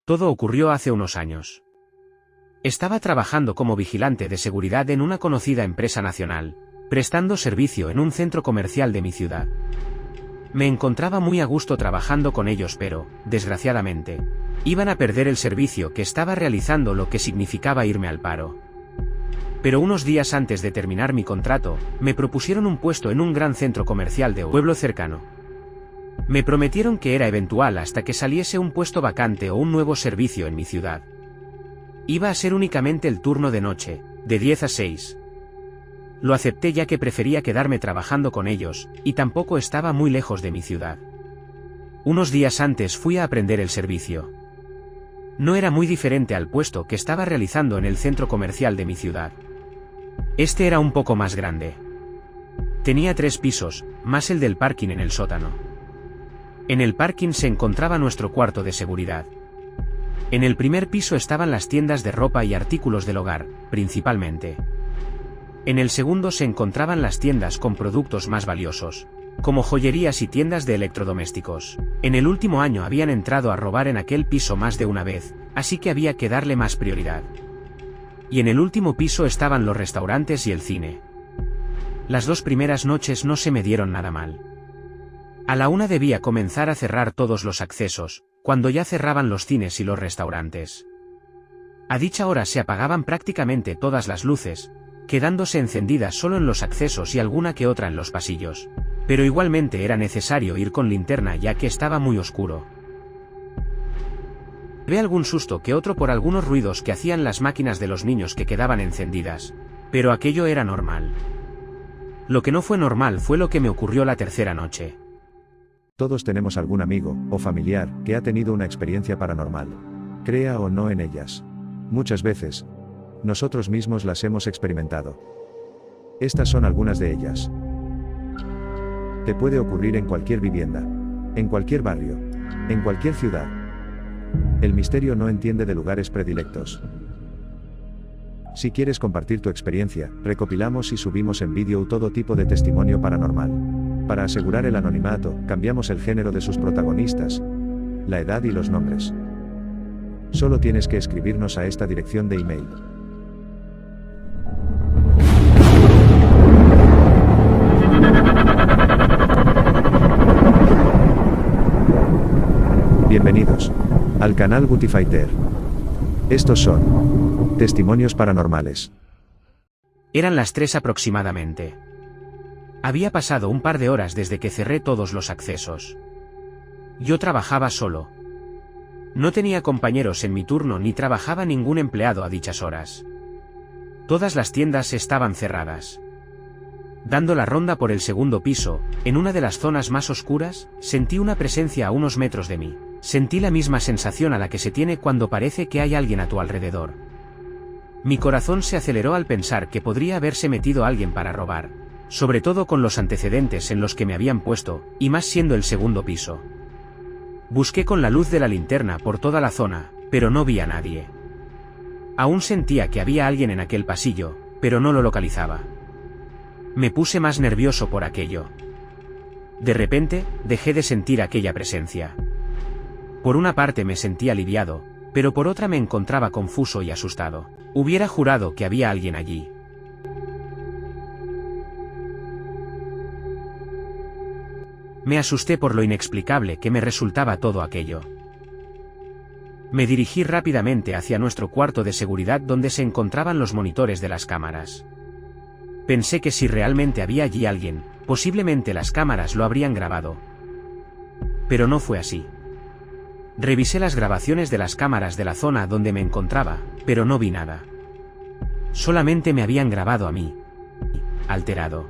Todo ocurrió hace unos años. Estaba trabajando como vigilante de seguridad en una conocida empresa nacional, prestando servicio en un centro comercial de mi ciudad. Me encontraba muy a gusto trabajando con ellos, pero, desgraciadamente, iban a perder el servicio que estaba realizando, lo que significaba irme al paro. Pero unos días antes de terminar mi contrato, me propusieron un puesto en un gran centro comercial de un pueblo cercano. Me prometieron que era eventual hasta que saliese un puesto vacante o un nuevo servicio en mi ciudad. Iba a ser únicamente el turno de noche, de 10 a 6. Lo acepté ya que prefería quedarme trabajando con ellos, y tampoco estaba muy lejos de mi ciudad. Unos días antes fui a aprender el servicio. No era muy diferente al puesto que estaba realizando en el centro comercial de mi ciudad. Este era un poco más grande. Tenía 3 pisos, más el del parking en el sótano. En el parking se encontraba nuestro cuarto de seguridad. En el primer piso estaban las tiendas de ropa y artículos del hogar, principalmente. En el segundo se encontraban las tiendas con productos más valiosos, como joyerías y tiendas de electrodomésticos. En el último año habían entrado a robar en aquel piso más de una vez, así que había que darle más prioridad. Y en el último piso estaban los restaurantes y el cine. Las 2 primeras noches no se me dieron nada mal. A la 1 debía comenzar a cerrar todos los accesos, cuando ya cerraban los cines y los restaurantes. A dicha hora se apagaban prácticamente todas las luces, quedándose encendidas solo en los accesos y alguna que otra en los pasillos. Pero igualmente era necesario ir con linterna ya que estaba muy oscuro. Tuve algún susto que otro por algunos ruidos que hacían las máquinas de los niños que quedaban encendidas, pero aquello era normal. Lo que no fue normal fue lo que me ocurrió la tercera noche. Todos tenemos algún amigo o familiar que ha tenido una experiencia paranormal. Crea o no en ellas. Muchas veces, nosotros mismos las hemos experimentado. Estas son algunas de ellas. Te puede ocurrir en cualquier vivienda, en cualquier barrio, en cualquier ciudad. El misterio no entiende de lugares predilectos. Si quieres compartir tu experiencia, recopilamos y subimos en vídeo todo tipo de testimonio paranormal. Para asegurar el anonimato, cambiamos el género de sus protagonistas, la edad y los nombres. Solo tienes que escribirnos a esta dirección de email. Bienvenidos al canal Gutifighter. Estos son testimonios paranormales. Eran las 3 aproximadamente. Había pasado un par de horas desde que cerré todos los accesos. Yo trabajaba solo. No tenía compañeros en mi turno ni trabajaba ningún empleado a dichas horas. Todas las tiendas estaban cerradas. Dando la ronda por el segundo piso, en una de las zonas más oscuras, sentí una presencia a unos metros de mí. Sentí la misma sensación a la que se tiene cuando parece que hay alguien a tu alrededor. Mi corazón se aceleró al pensar que podría haberse metido alguien para robar, sobre todo con los antecedentes en los que me habían puesto, y más siendo el segundo piso. Busqué con la luz de la linterna por toda la zona, pero no vi a nadie. Aún sentía que había alguien en aquel pasillo, pero no lo localizaba. Me puse más nervioso por aquello. De repente, dejé de sentir aquella presencia. Por una parte me sentí aliviado, pero por otra me encontraba confuso y asustado. Hubiera jurado que había alguien allí. Me asusté por lo inexplicable que me resultaba todo aquello. Me dirigí rápidamente hacia nuestro cuarto de seguridad donde se encontraban los monitores de las cámaras. Pensé que si realmente había allí alguien, posiblemente las cámaras lo habrían grabado. Pero no fue así. Revisé las grabaciones de las cámaras de la zona donde me encontraba, pero no vi nada. Solamente me habían grabado a mí, alterado.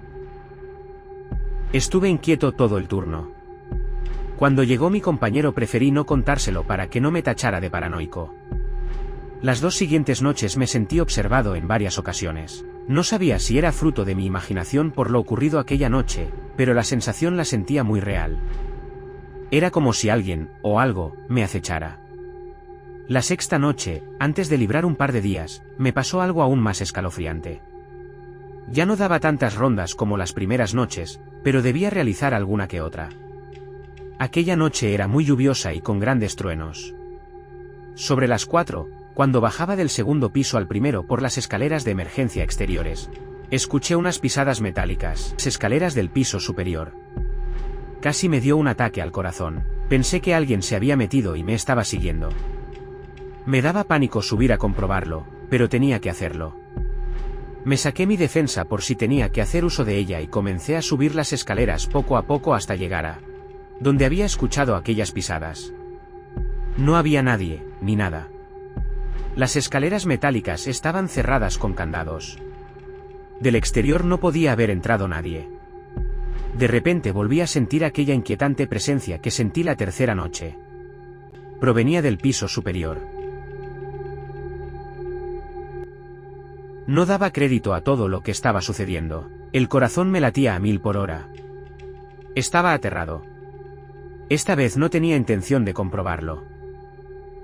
Estuve inquieto todo el turno. Cuando llegó mi compañero preferí no contárselo para que no me tachara de paranoico. Las 2 siguientes noches me sentí observado en varias ocasiones. No sabía si era fruto de mi imaginación por lo ocurrido aquella noche, pero la sensación la sentía muy real. Era como si alguien, o algo, me acechara. La 6ª noche, antes de librar un par de días, me pasó algo aún más escalofriante. Ya no daba tantas rondas como las primeras noches, pero debía realizar alguna que otra. Aquella noche era muy lluviosa y con grandes truenos. Sobre las 4, cuando bajaba del segundo piso al primero por las escaleras de emergencia exteriores, escuché unas pisadas metálicas, las escaleras del piso superior. Casi me dio un ataque al corazón. Pensé que alguien se había metido y me estaba siguiendo. Me daba pánico subir a comprobarlo, pero tenía que hacerlo. Me saqué mi defensa por si tenía que hacer uso de ella y comencé a subir las escaleras poco a poco hasta llegar a donde había escuchado aquellas pisadas. No había nadie, ni nada. Las escaleras metálicas estaban cerradas con candados. Del exterior no podía haber entrado nadie. De repente volví a sentir aquella inquietante presencia que sentí la tercera noche. Provenía del piso superior. No daba crédito a todo lo que estaba sucediendo. El corazón me latía a 1000 por hora. Estaba aterrado. Esta vez no tenía intención de comprobarlo.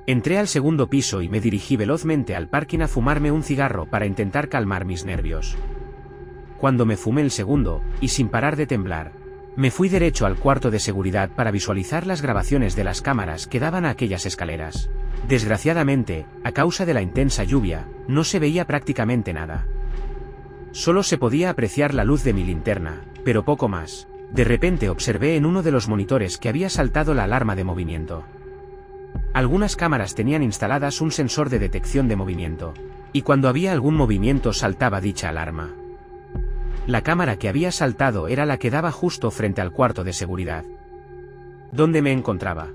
Entré al segundo piso y me dirigí velozmente al parking a fumarme un cigarro para intentar calmar mis nervios. Cuando me fumé el segundo, y sin parar de temblar, me fui derecho al cuarto de seguridad para visualizar las grabaciones de las cámaras que daban a aquellas escaleras. Desgraciadamente, a causa de la intensa lluvia, no se veía prácticamente nada. Solo se podía apreciar la luz de mi linterna, pero poco más. De repente observé en uno de los monitores que había saltado la alarma de movimiento. Algunas cámaras tenían instaladas un sensor de detección de movimiento, y cuando había algún movimiento saltaba dicha alarma. La cámara que había saltado era la que daba justo frente al cuarto de seguridad, donde me encontraba.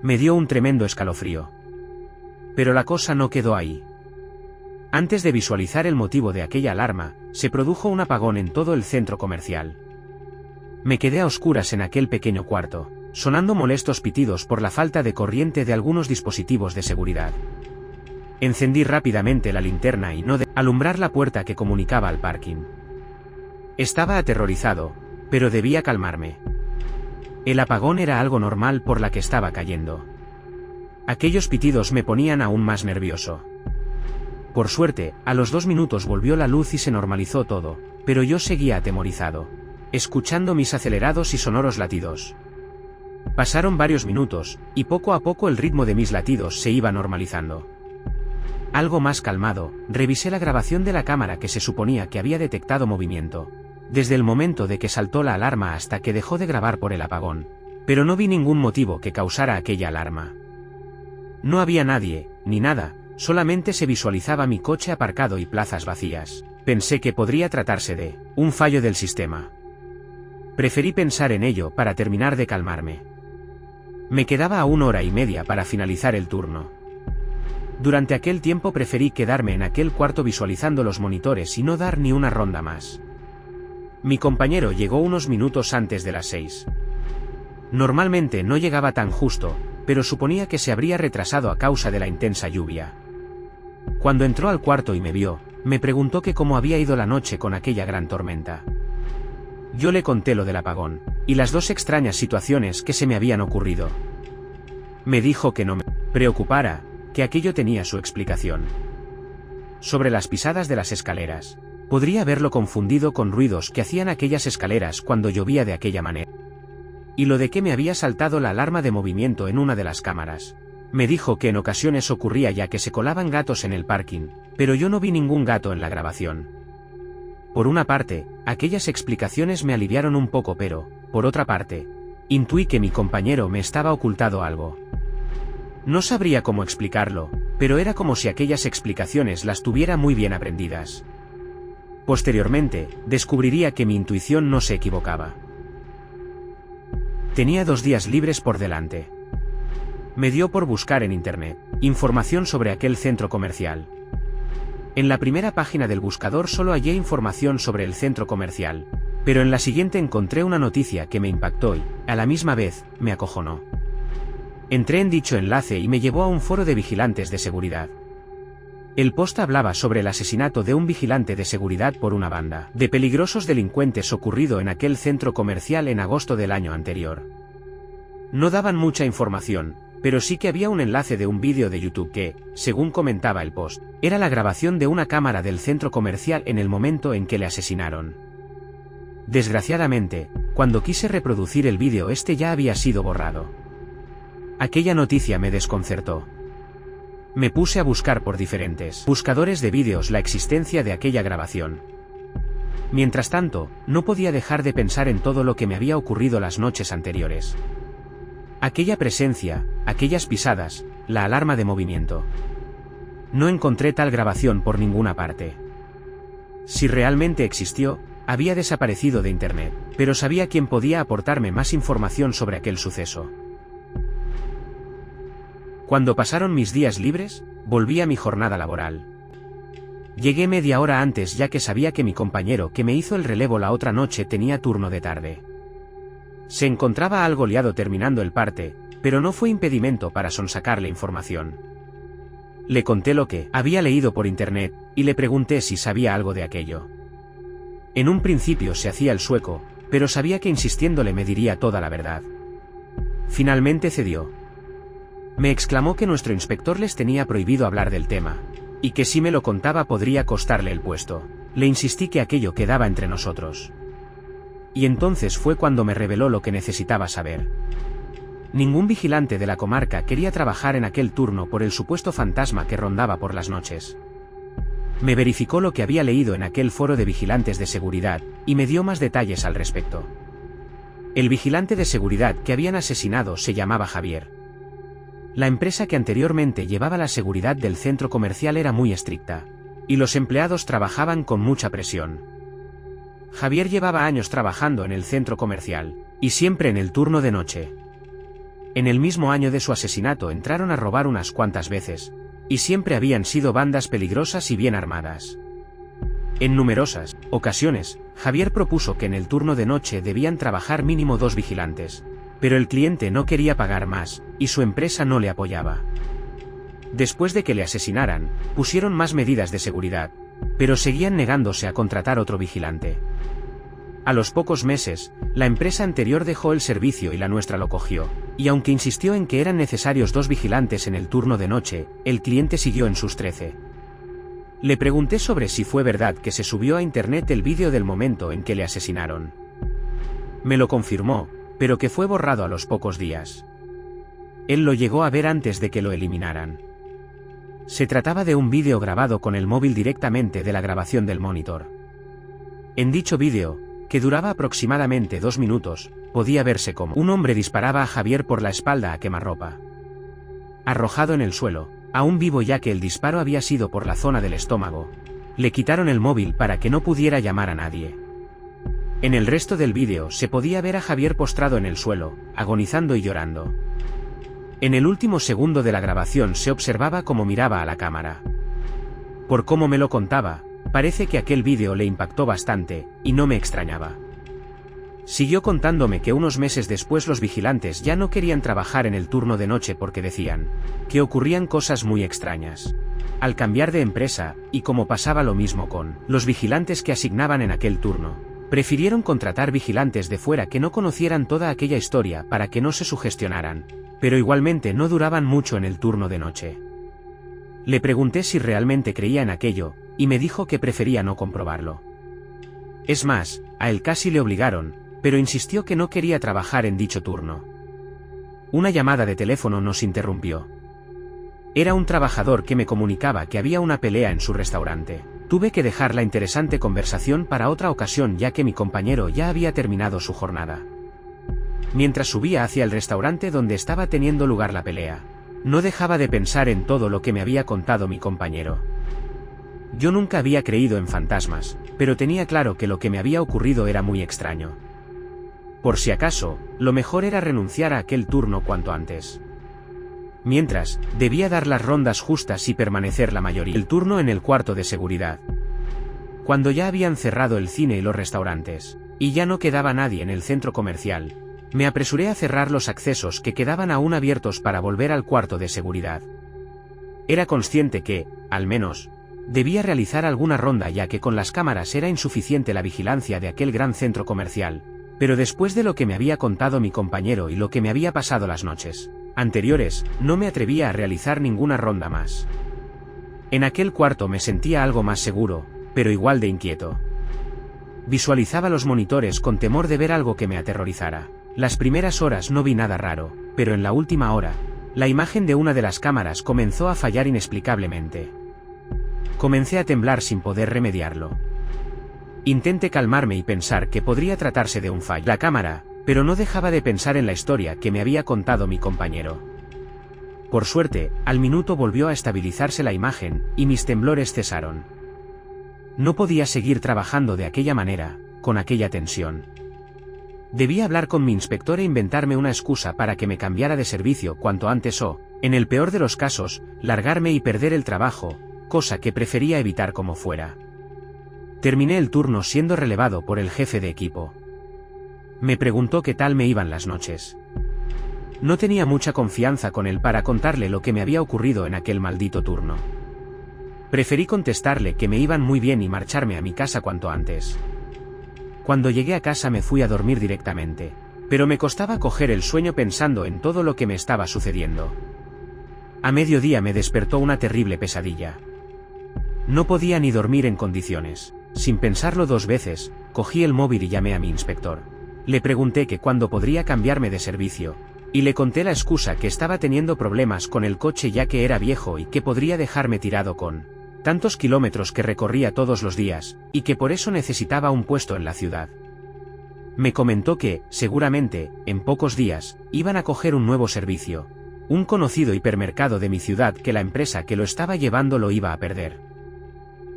Me dio un tremendo escalofrío. Pero la cosa no quedó ahí. Antes de visualizar el motivo de aquella alarma, se produjo un apagón en todo el centro comercial. Me quedé a oscuras en aquel pequeño cuarto, sonando molestos pitidos por la falta de corriente de algunos dispositivos de seguridad. Encendí rápidamente la linterna y no dejé alumbrar la puerta que comunicaba al parking. Estaba aterrorizado, pero debía calmarme. El apagón era algo normal por la que estaba cayendo. Aquellos pitidos me ponían aún más nervioso. Por suerte, a los 2 minutos volvió la luz y se normalizó todo, pero yo seguía atemorizado, escuchando mis acelerados y sonoros latidos. Pasaron varios minutos, y poco a poco el ritmo de mis latidos se iba normalizando. Algo más calmado, revisé la grabación de la cámara que se suponía que había detectado movimiento, desde el momento de que saltó la alarma hasta que dejó de grabar por el apagón, pero no vi ningún motivo que causara aquella alarma. No había nadie, ni nada, solamente se visualizaba mi coche aparcado y plazas vacías. Pensé que podría tratarse de un fallo del sistema. Preferí pensar en ello para terminar de calmarme. Me quedaba a 1 hora y media para finalizar el turno. Durante aquel tiempo preferí quedarme en aquel cuarto visualizando los monitores y no dar ni una ronda más. Mi compañero llegó unos minutos antes de las 6. Normalmente no llegaba tan justo, pero suponía que se habría retrasado a causa de la intensa lluvia. Cuando entró al cuarto y me vio, me preguntó que cómo había ido la noche con aquella gran tormenta. Yo le conté lo del apagón, y las 2 extrañas situaciones que se me habían ocurrido. Me dijo que no me preocupara, que aquello tenía su explicación. Sobre las pisadas de las escaleras, podría haberlo confundido con ruidos que hacían aquellas escaleras cuando llovía de aquella manera. Y lo de que me había saltado la alarma de movimiento en una de las cámaras. Me dijo que en ocasiones ocurría ya que se colaban gatos en el parking, pero yo no vi ningún gato en la grabación. Por una parte, aquellas explicaciones me aliviaron un poco, pero, por otra parte, intuí que mi compañero me estaba ocultando algo. No sabría cómo explicarlo, pero era como si aquellas explicaciones las tuviera muy bien aprendidas. Posteriormente, descubriría que mi intuición no se equivocaba. Tenía 2 días libres por delante. Me dio por buscar en internet información sobre aquel centro comercial. En la primera página del buscador solo hallé información sobre el centro comercial, pero en la siguiente encontré una noticia que me impactó y, a la misma vez, me acojonó. Entré en dicho enlace y me llevó a un foro de vigilantes de seguridad. El post hablaba sobre el asesinato de un vigilante de seguridad por una banda de peligrosos delincuentes ocurrido en aquel centro comercial en agosto del año anterior. No daban mucha información, pero sí que había un enlace de un vídeo de YouTube que, según comentaba el post, era la grabación de una cámara del centro comercial en el momento en que le asesinaron. Desgraciadamente, cuando quise reproducir el vídeo este ya había sido borrado. Aquella noticia me desconcertó. Me puse a buscar por diferentes buscadores de vídeos la existencia de aquella grabación. Mientras tanto, no podía dejar de pensar en todo lo que me había ocurrido las noches anteriores. Aquella presencia, aquellas pisadas, la alarma de movimiento. No encontré tal grabación por ninguna parte. Si realmente existió, había desaparecido de internet, pero sabía quién podía aportarme más información sobre aquel suceso. Cuando pasaron mis días libres, volví a mi jornada laboral. Llegué media hora antes ya que sabía que mi compañero que me hizo el relevo la otra noche tenía turno de tarde. Se encontraba algo liado terminando el parte, pero no fue impedimento para sonsacarle información. Le conté lo que había leído por internet, y le pregunté si sabía algo de aquello. En un principio se hacía el sueco, pero sabía que insistiéndole me diría toda la verdad. Finalmente cedió. Me exclamó que nuestro inspector les tenía prohibido hablar del tema, y que si me lo contaba podría costarle el puesto. Le insistí que aquello quedaba entre nosotros. Y entonces fue cuando me reveló lo que necesitaba saber. Ningún vigilante de la comarca quería trabajar en aquel turno por el supuesto fantasma que rondaba por las noches. Me verificó lo que había leído en aquel foro de vigilantes de seguridad, y me dio más detalles al respecto. El vigilante de seguridad que habían asesinado se llamaba Javier. La empresa que anteriormente llevaba la seguridad del centro comercial era muy estricta, y los empleados trabajaban con mucha presión. Javier llevaba años trabajando en el centro comercial, y siempre en el turno de noche. En el mismo año de su asesinato entraron a robar unas cuantas veces, y siempre habían sido bandas peligrosas y bien armadas. En numerosas ocasiones, Javier propuso que en el turno de noche debían trabajar mínimo 2 vigilantes, pero el cliente no quería pagar más, y su empresa no le apoyaba. Después de que le asesinaran, pusieron más medidas de seguridad, pero seguían negándose a contratar otro vigilante. A los pocos meses, la empresa anterior dejó el servicio y la nuestra lo cogió, y aunque insistió en que eran necesarios 2 vigilantes en el turno de noche, el cliente siguió en sus 13. Le pregunté sobre si fue verdad que se subió a internet el vídeo del momento en que le asesinaron. Me lo confirmó, pero que fue borrado a los pocos días. Él lo llegó a ver antes de que lo eliminaran. Se trataba de un vídeo grabado con el móvil directamente de la grabación del monitor. En dicho vídeo, que duraba aproximadamente 2 minutos, podía verse cómo un hombre disparaba a Javier por la espalda a quemarropa. Arrojado en el suelo, aún vivo ya que el disparo había sido por la zona del estómago, le quitaron el móvil para que no pudiera llamar a nadie. En el resto del vídeo se podía ver a Javier postrado en el suelo, agonizando y llorando. En el último segundo de la grabación se observaba cómo miraba a la cámara. Por cómo me lo contaba, parece que aquel vídeo le impactó bastante, y no me extrañaba. Siguió contándome que unos meses después los vigilantes ya no querían trabajar en el turno de noche porque decían que ocurrían cosas muy extrañas al cambiar de empresa, y como pasaba lo mismo con los vigilantes que asignaban en aquel turno. Prefirieron contratar vigilantes de fuera que no conocieran toda aquella historia para que no se sugestionaran, pero igualmente no duraban mucho en el turno de noche. Le pregunté si realmente creía en aquello, y me dijo que prefería no comprobarlo. Es más, a él casi le obligaron, pero insistió que no quería trabajar en dicho turno. Una llamada de teléfono nos interrumpió. Era un trabajador que me comunicaba que había una pelea en su restaurante. Tuve que dejar la interesante conversación para otra ocasión ya que mi compañero ya había terminado su jornada. Mientras subía hacia el restaurante donde estaba teniendo lugar la pelea, no dejaba de pensar en todo lo que me había contado mi compañero. Yo nunca había creído en fantasmas, pero tenía claro que lo que me había ocurrido era muy extraño. Por si acaso, lo mejor era renunciar a aquel turno cuanto antes. Mientras, debía dar las rondas justas y permanecer la mayoría del turno en el cuarto de seguridad. Cuando ya habían cerrado el cine y los restaurantes, y ya no quedaba nadie en el centro comercial, me apresuré a cerrar los accesos que quedaban aún abiertos para volver al cuarto de seguridad. Era consciente que, al menos, debía realizar alguna ronda ya que con las cámaras era insuficiente la vigilancia de aquel gran centro comercial, pero después de lo que me había contado mi compañero y lo que me había pasado las noches anteriores, no me atrevía a realizar ninguna ronda más. En aquel cuarto me sentía algo más seguro, pero igual de inquieto. Visualizaba los monitores con temor de ver algo que me aterrorizara. Las primeras horas no vi nada raro, pero en la última hora, La imagen de una de las cámaras comenzó a fallar inexplicablemente. Comencé a temblar sin poder remediarlo. Intenté calmarme y pensar que podría tratarse de un fallo. La cámara, pero no dejaba de pensar en la historia que me había contado mi compañero. Por suerte, al minuto volvió a estabilizarse la imagen, y mis temblores cesaron. No podía seguir trabajando de aquella manera, con aquella tensión. Debía hablar con mi inspector e inventarme una excusa para que me cambiara de servicio cuanto antes o, en el peor de los casos, largarme y perder el trabajo, cosa que prefería evitar como fuera. Terminé el turno siendo relevado por el jefe de equipo. Me preguntó qué tal me iban las noches. No tenía mucha confianza con él para contarle lo que me había ocurrido en aquel maldito turno. Preferí contestarle que me iban muy bien y marcharme a mi casa cuanto antes. Cuando llegué a casa me fui a dormir directamente, pero me costaba coger el sueño pensando en todo lo que me estaba sucediendo. A mediodía me despertó una terrible pesadilla. No podía ni dormir en condiciones. Sin pensarlo dos veces, cogí el móvil y llamé a mi inspector. Le pregunté que cuándo podría cambiarme de servicio, y le conté la excusa que estaba teniendo problemas con el coche ya que era viejo y que podría dejarme tirado con tantos kilómetros que recorría todos los días, y que por eso necesitaba un puesto en la ciudad. Me comentó que, seguramente, en pocos días, iban a coger un nuevo servicio, un conocido hipermercado de mi ciudad que la empresa que lo estaba llevando lo iba a perder.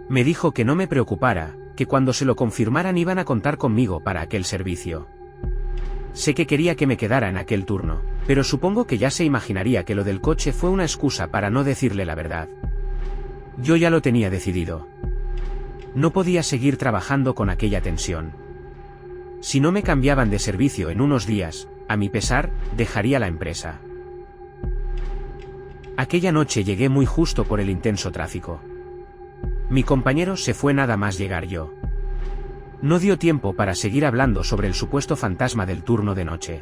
Me dijo que no me preocupara, que cuando se lo confirmaran iban a contar conmigo para aquel servicio. Sé que quería que me quedara en aquel turno, pero supongo que ya se imaginaría que lo del coche fue una excusa para no decirle la verdad. Yo ya lo tenía decidido. No podía seguir trabajando con aquella tensión. Si no me cambiaban de servicio en unos días, a mi pesar, dejaría la empresa. Aquella noche llegué muy justo por el intenso tráfico. Mi compañero se fue nada más llegar yo. No dio tiempo para seguir hablando sobre el supuesto fantasma del turno de noche.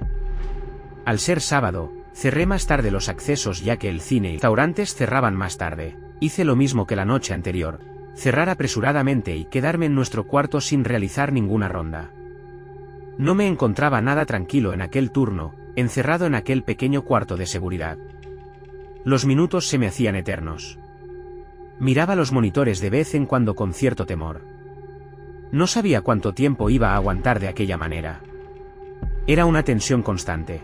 Al ser sábado, cerré más tarde los accesos ya que el cine y restaurantes cerraban más tarde. Hice lo mismo que la noche anterior, cerrar apresuradamente y quedarme en nuestro cuarto sin realizar ninguna ronda. No me encontraba nada tranquilo en aquel turno, encerrado en aquel pequeño cuarto de seguridad. Los minutos se me hacían eternos. Miraba los monitores de vez en cuando con cierto temor. No sabía cuánto tiempo iba a aguantar de aquella manera. Era una tensión constante.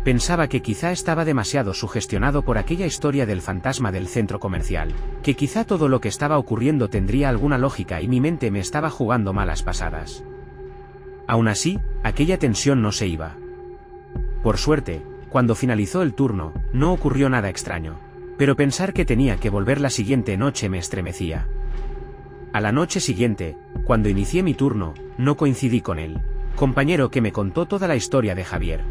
Pensaba que quizá estaba demasiado sugestionado por aquella historia del fantasma del centro comercial, que quizá todo lo que estaba ocurriendo tendría alguna lógica y mi mente me estaba jugando malas pasadas. Aún así, aquella tensión no se iba. Por suerte, cuando finalizó el turno, no ocurrió nada extraño, pero pensar que tenía que volver la siguiente noche me estremecía. A la noche siguiente, cuando inicié mi turno, no coincidí con él, compañero que me contó toda la historia de Javier.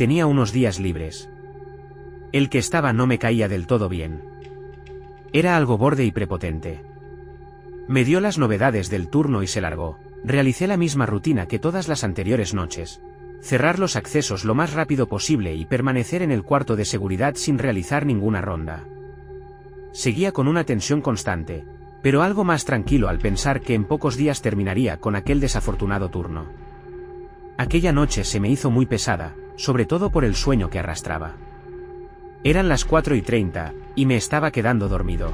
Tenía unos días libres. El que estaba no me caía del todo bien. Era algo borde y prepotente. Me dio las novedades del turno y se largó. Realicé la misma rutina que todas las anteriores noches. Cerrar los accesos lo más rápido posible y permanecer en el cuarto de seguridad sin realizar ninguna ronda. Seguía con una tensión constante, pero algo más tranquilo al pensar que en pocos días terminaría con aquel desafortunado turno. Aquella noche se me hizo muy pesada, sobre todo por el sueño que arrastraba. Eran las 4:30, y me estaba quedando dormido.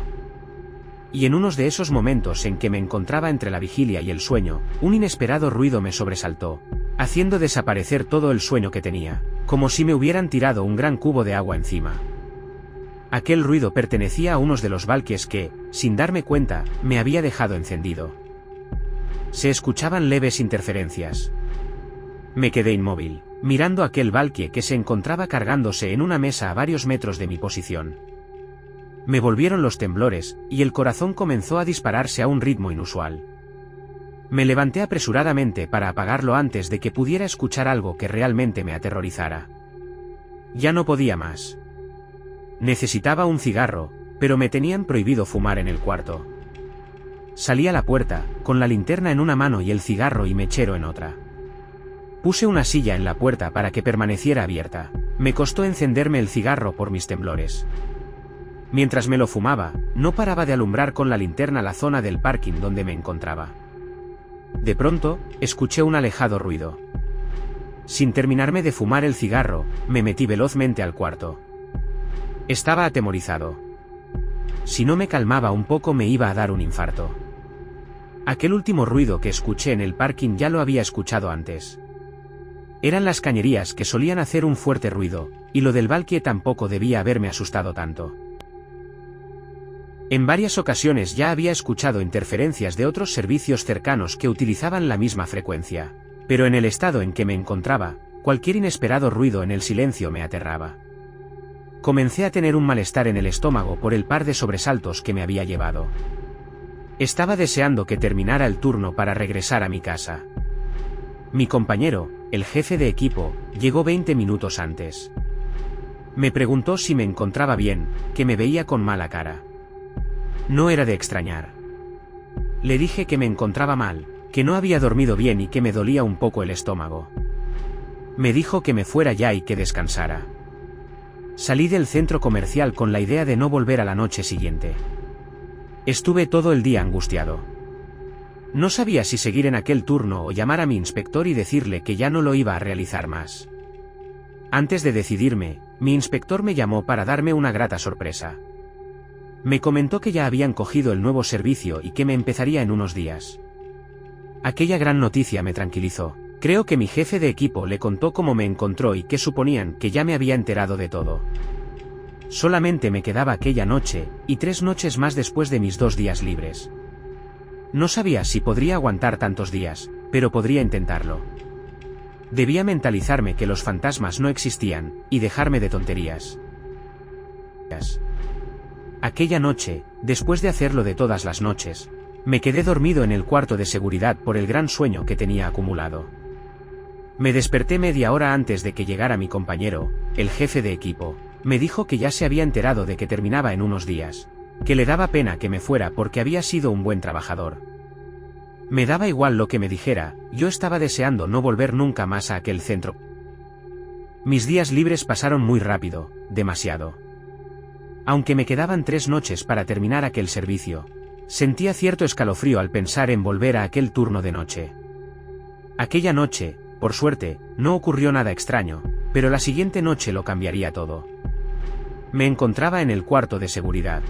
Y en unos de esos momentos en que me encontraba entre la vigilia y el sueño, un inesperado ruido me sobresaltó, haciendo desaparecer todo el sueño que tenía, como si me hubieran tirado un gran cubo de agua encima. Aquel ruido pertenecía a unos de los valquies que, sin darme cuenta, me había dejado encendido. Se escuchaban leves interferencias. Me quedé inmóvil, mirando aquel valquie que se encontraba cargándose en una mesa a varios metros de mi posición. Me volvieron los temblores, y el corazón comenzó a dispararse a un ritmo inusual. Me levanté apresuradamente para apagarlo antes de que pudiera escuchar algo que realmente me aterrorizara. Ya no podía más. Necesitaba un cigarro, pero me tenían prohibido fumar en el cuarto. Salí a la puerta, con la linterna en una mano y el cigarro y mechero en otra. Puse una silla en la puerta para que permaneciera abierta. Me costó encenderme el cigarro por mis temblores. Mientras me lo fumaba, no paraba de alumbrar con la linterna la zona del parking donde me encontraba. De pronto, escuché un alejado ruido. Sin terminarme de fumar el cigarro, me metí velozmente al cuarto. Estaba atemorizado. Si no me calmaba un poco me iba a dar un infarto. Aquel último ruido que escuché en el parking ya lo había escuchado antes. Eran las cañerías que solían hacer un fuerte ruido, y lo del Valkyrie tampoco debía haberme asustado tanto. En varias ocasiones ya había escuchado interferencias de otros servicios cercanos que utilizaban la misma frecuencia, pero en el estado en que me encontraba, cualquier inesperado ruido en el silencio me aterraba. Comencé a tener un malestar en el estómago por el par de sobresaltos que me había llevado. Estaba deseando que terminara el turno para regresar a mi casa. Mi compañero, el jefe de equipo, llegó 20 minutos antes. Me preguntó si me encontraba bien, que me veía con mala cara. No era de extrañar. Le dije que me encontraba mal, que no había dormido bien y que me dolía un poco el estómago. Me dijo que me fuera ya y que descansara. Salí del centro comercial con la idea de no volver a la noche siguiente. Estuve todo el día angustiado. No sabía si seguir en aquel turno o llamar a mi inspector y decirle que ya no lo iba a realizar más. Antes de decidirme, mi inspector me llamó para darme una grata sorpresa. Me comentó que ya habían cogido el nuevo servicio y que me empezaría en unos días. Aquella gran noticia me tranquilizó. Creo que mi jefe de equipo le contó cómo me encontró y que suponían que ya me había enterado de todo. Solamente me quedaba aquella noche, y 3 noches más después de mis 2 días libres. No sabía si podría aguantar tantos días, pero podría intentarlo. Debía mentalizarme que los fantasmas no existían, y dejarme de tonterías. Aquella noche, después de hacerlo de todas las noches, me quedé dormido en el cuarto de seguridad por el gran sueño que tenía acumulado. Me desperté media hora antes de que llegara mi compañero, el jefe de equipo. Me dijo que ya se había enterado de que terminaba en unos días, que le daba pena que me fuera porque había sido un buen trabajador. Me daba igual lo que me dijera, yo estaba deseando no volver nunca más a aquel centro. Mis días libres pasaron muy rápido, demasiado. Aunque me quedaban 3 noches para terminar aquel servicio, sentía cierto escalofrío al pensar en volver a aquel turno de noche. Aquella noche, por suerte, no ocurrió nada extraño, pero la siguiente noche lo cambiaría todo. Me encontraba en el cuarto de seguridad.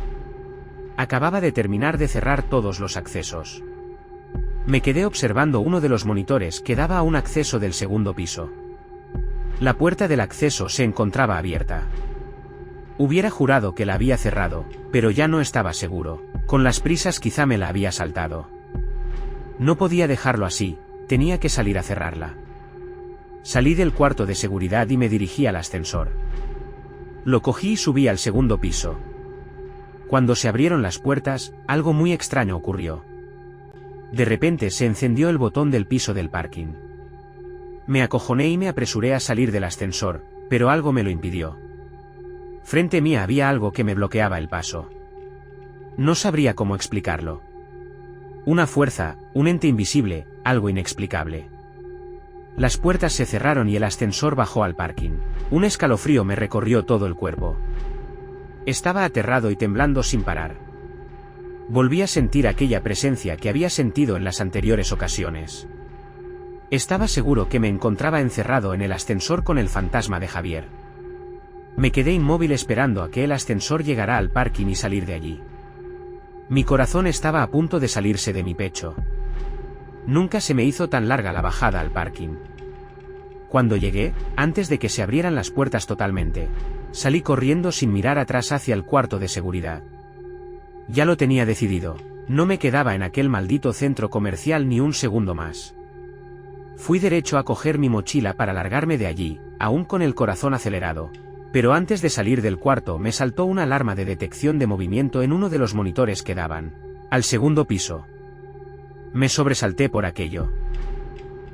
Acababa de terminar de cerrar todos los accesos. Me quedé observando uno de los monitores que daba a un acceso del segundo piso. La puerta del acceso se encontraba abierta. Hubiera jurado que la había cerrado, pero ya no estaba seguro. Con las prisas quizá me la había saltado. No podía dejarlo así, tenía que salir a cerrarla. Salí del cuarto de seguridad y me dirigí al ascensor. Lo cogí y subí al segundo piso. Cuando se abrieron las puertas, algo muy extraño ocurrió. De repente se encendió el botón del piso del parking. Me acojoné y me apresuré a salir del ascensor, pero algo me lo impidió. Frente mía había algo que me bloqueaba el paso. No sabría cómo explicarlo. Una fuerza, un ente invisible, algo inexplicable. Las puertas se cerraron y el ascensor bajó al parking. Un escalofrío me recorrió todo el cuerpo. Estaba aterrado y temblando sin parar. Volví a sentir aquella presencia que había sentido en las anteriores ocasiones. Estaba seguro que me encontraba encerrado en el ascensor con el fantasma de Javier. Me quedé inmóvil esperando a que el ascensor llegara al parking y salir de allí. Mi corazón estaba a punto de salirse de mi pecho. Nunca se me hizo tan larga la bajada al parking. Cuando llegué, antes de que se abrieran las puertas totalmente, salí corriendo sin mirar atrás hacia el cuarto de seguridad. Ya lo tenía decidido, no me quedaba en aquel maldito centro comercial ni un segundo más. Fui derecho a coger mi mochila para largarme de allí, aún con el corazón acelerado, pero antes de salir del cuarto me saltó una alarma de detección de movimiento en uno de los monitores que daban al segundo piso. Me sobresalté por aquello.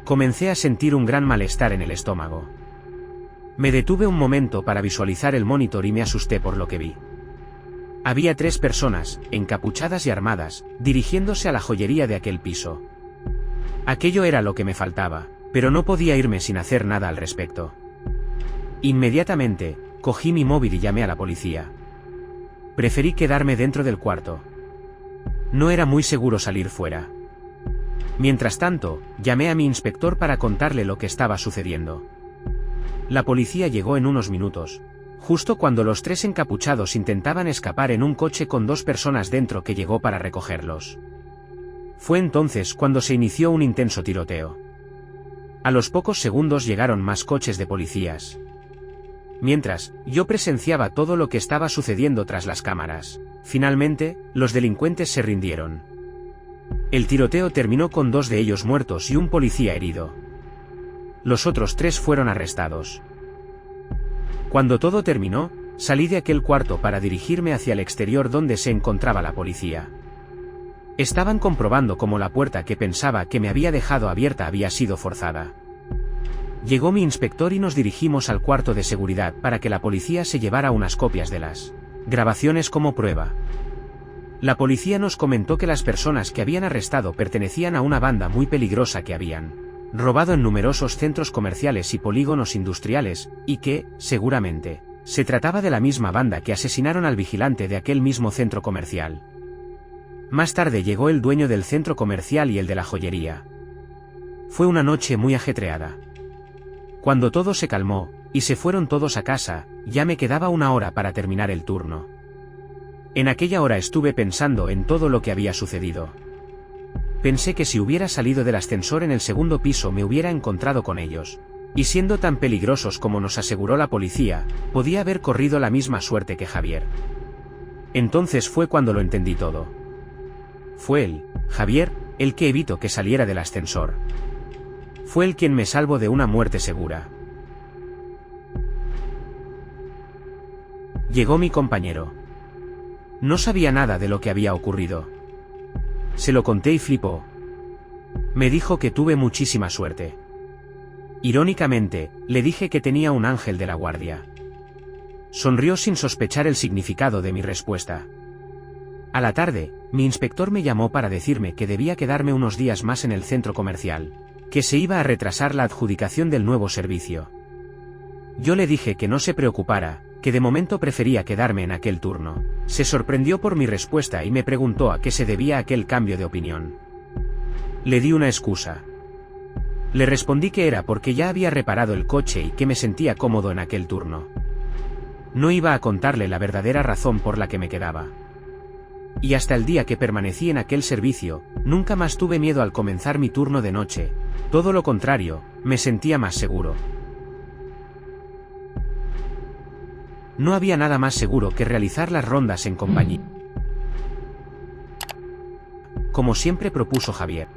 Comencé a sentir un gran malestar en el estómago. Me detuve un momento para visualizar el monitor y me asusté por lo que vi. Había 3 personas, encapuchadas y armadas, dirigiéndose a la joyería de aquel piso. Aquello era lo que me faltaba, pero no podía irme sin hacer nada al respecto. Inmediatamente, cogí mi móvil y llamé a la policía. Preferí quedarme dentro del cuarto. No era muy seguro salir fuera. Mientras tanto, llamé a mi inspector para contarle lo que estaba sucediendo. La policía llegó en unos minutos, justo cuando los 3 encapuchados intentaban escapar en un coche con 2 personas dentro que llegó para recogerlos. Fue entonces cuando se inició un intenso tiroteo. A los pocos segundos llegaron más coches de policías. Mientras, yo presenciaba todo lo que estaba sucediendo tras las cámaras. Finalmente, los delincuentes se rindieron. El tiroteo terminó con 2 de ellos muertos y un policía herido. Los otros 3 fueron arrestados. Cuando todo terminó, salí de aquel cuarto para dirigirme hacia el exterior donde se encontraba la policía. Estaban comprobando cómo la puerta que pensaba que me había dejado abierta había sido forzada. Llegó mi inspector y nos dirigimos al cuarto de seguridad para que la policía se llevara unas copias de las grabaciones como prueba. La policía nos comentó que las personas que habían arrestado pertenecían a una banda muy peligrosa que habían robado en numerosos centros comerciales y polígonos industriales, y que, seguramente, se trataba de la misma banda que asesinaron al vigilante de aquel mismo centro comercial. Más tarde llegó el dueño del centro comercial y el de la joyería. Fue una noche muy ajetreada. Cuando todo se calmó, y se fueron todos a casa, ya me quedaba una hora para terminar el turno. En aquella hora estuve pensando en todo lo que había sucedido. Pensé que si hubiera salido del ascensor en el segundo piso me hubiera encontrado con ellos. Y siendo tan peligrosos como nos aseguró la policía, podía haber corrido la misma suerte que Javier. Entonces fue cuando lo entendí todo. Fue él, Javier, el que evitó que saliera del ascensor. Fue él quien me salvó de una muerte segura. Llegó mi compañero. No sabía nada de lo que había ocurrido. Se lo conté y flipó. Me dijo que tuve muchísima suerte. Irónicamente, le dije que tenía un ángel de la guardia. Sonrió sin sospechar el significado de mi respuesta. A la tarde, mi inspector me llamó para decirme que debía quedarme unos días más en el centro comercial, que se iba a retrasar la adjudicación del nuevo servicio. Yo le dije que no se preocupara, que de momento prefería quedarme en aquel turno. Se sorprendió por mi respuesta y me preguntó a qué se debía aquel cambio de opinión. Le di una excusa. Le respondí que era porque ya había reparado el coche y que me sentía cómodo en aquel turno. No iba a contarle la verdadera razón por la que me quedaba. Y hasta el día que permanecí en aquel servicio, nunca más tuve miedo al comenzar mi turno de noche. Todo lo contrario, me sentía más seguro. No había nada más seguro que realizar las rondas en compañía. Como siempre propuso Javier.